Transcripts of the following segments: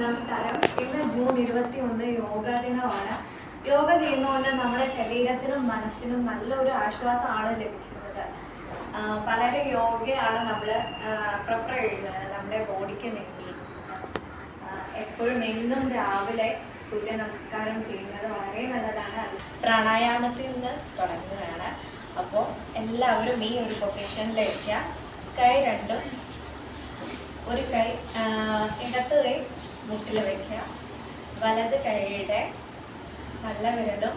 നമസ്കാരം. ഇന്ന് ജൂൺ 21 യോഗാ ദിനമാണ്. യോഗ ചെയ്യുന്നതുകൊണ്ട് നമ്മുടെ ശരീരത്തിനും മനസ്സിനും നല്ലൊരു ആശ്വാസമാണ് ലഭിക്കുന്നത്. പലരും യോഗയാണ് നമ്മൾ പ്രിഫർ ചെയ്യുന്നത് നമ്മുടെ ബോഡിക്ക് വേണ്ടി. എപ്പോഴും എന്നും രാവിലെ സൂര്യ നമസ്കാരം ചെയ്യുന്നത് വളരെ നല്ലതാണ്. പ്രാണായാമത്തിൽ നിന്ന് തുടങ്ങുകയാണ്. അപ്പോൾ എല്ലാവരും ഈ ഒരു പൊസിഷനിലേക്ക് കൈ രണ്ടും, ഒരു കൈ ഇടത്ത് കൈ മുട്ടിൽ വയ്ക്കുക, വലത് കൈയുടെ നല്ല വിരലും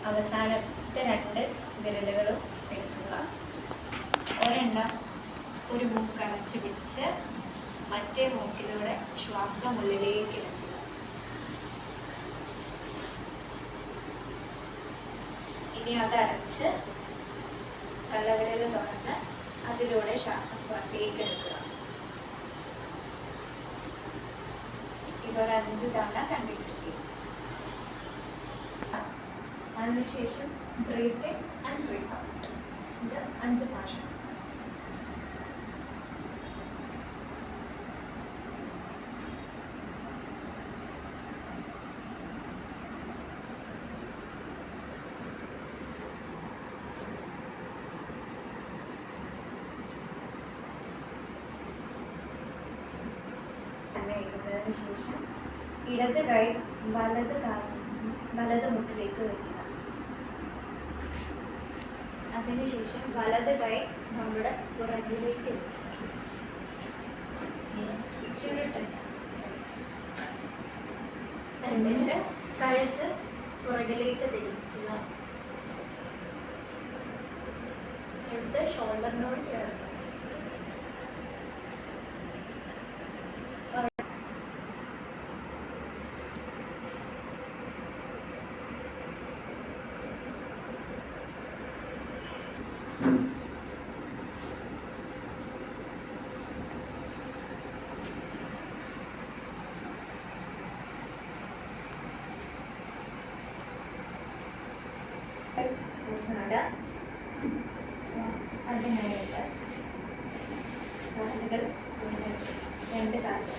അവസാനത്തെ രണ്ട് വിരലുകളും എടുക്കുക. ഒരെണ്ണം ഒരു മൂക്ക് അടച്ച് പിടിച്ച് മറ്റേ മൂക്കിലൂടെ ശ്വാസം ഉള്ളിലേക്ക് എടുക്കുക. ഇനി അതടച്ച് തലവിരൽ തുറന്ന് അതിലൂടെ ശ്വാസം പുറത്തേക്ക് എടുക്കുക. ഇതൊരു 5 തവണ കണ്ടിന്യൂ ചെയ്യും. അതിനുശേഷം breathe in and breathe out. ഇത് 5 പ്രാവശ്യം. ഇരുന്നതിന് ശേഷം ഇടത് കൈ വലത് മുട്ടിലേക്ക് വയ്ക്കുക. അതിനുശേഷം വലത് കൈ നമ്മുടെ പുറകിലേക്ക് ചുരുട്ടുണ്ട്. എന്നിട്ട് കഴുത്ത് പുറകിലേക്ക് തിരിക്കുക. എടുത്ത് ഷോൾഡറിനോട് ചേർക്കുക. അതിനായിട്ട് കാലുകൾ രണ്ട് കാലുകൾ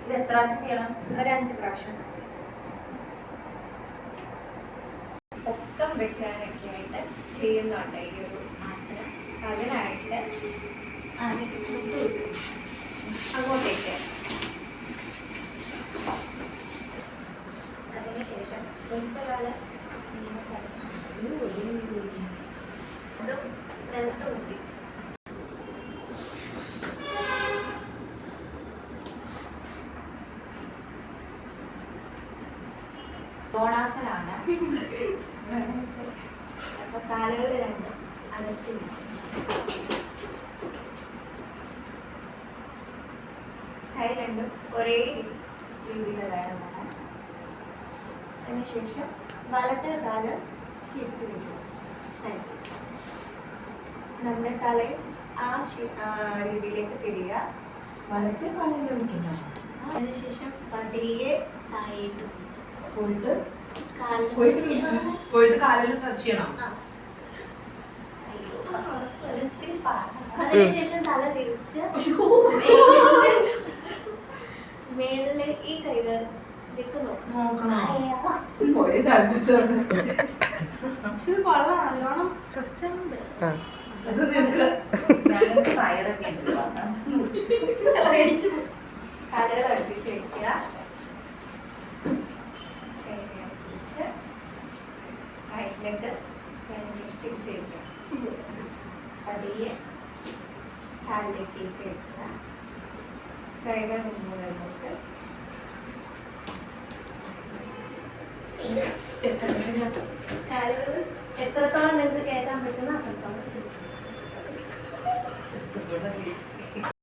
ഇത് എത്ര പ്രാവശ്യം ചെയ്യണം? ഒരു 5 പ്രാവശ്യം. പൊക്കം വെക്കാനൊക്കെ ആയിട്ട് ചെയ്യുന്നുണ്ട് ഈ ഒരു ആസനം. അതിനായിട്ട് അങ്ങോട്ടേക്ക്, അതിനുശേഷം മുൻകാലം അതും നിലത്ത് കൂട്ടി കോണാസനാണ്. അപ്പൊ കാലുകൾ രണ്ടും അടച്ചു കൈ രണ്ടും ഒരേ രീതിയിൽ വേണമെന്നാണ്. അതിനുശേഷം വലത്തെ കാല് ചിരിച്ച് വയ്ക്കുക സൈഡ്. നമ്മുടെ തലയും ആ രീതിയിലേക്ക് തിരിയുക. വലത്തെ കാലിൽ വയ്ക്കണം. അതിനുശേഷം പതിയെ താഴേട്ട് പോയിട്ട് കാലിൽ ടച്ച് ചെയ്യണം. അതിനുശേഷം തല തിരിച്ച് മേളില് ഈ കൈകളിലേക്ക് നോക്കണം. പോയ ചാൻസ് നല്ലോണം സ്ട്രെച്ചുണ്ട്. കാലുകൾ അടുപ്പിച്ച് വെക്കുക. റൈറ്റിലേക്ക് തിരിച്ച് വയ്ക്കുക. പതിയെ കാലിലേക്ക് തിരിച്ച് വയ്ക്കുക. കൈകൾ മുന്നിലേക്ക് കാലുകൾ എത്രത്തോളം നിങ്ങൾക്ക് കയറ്റാൻ പറ്റുന്ന അത്രത്തോളം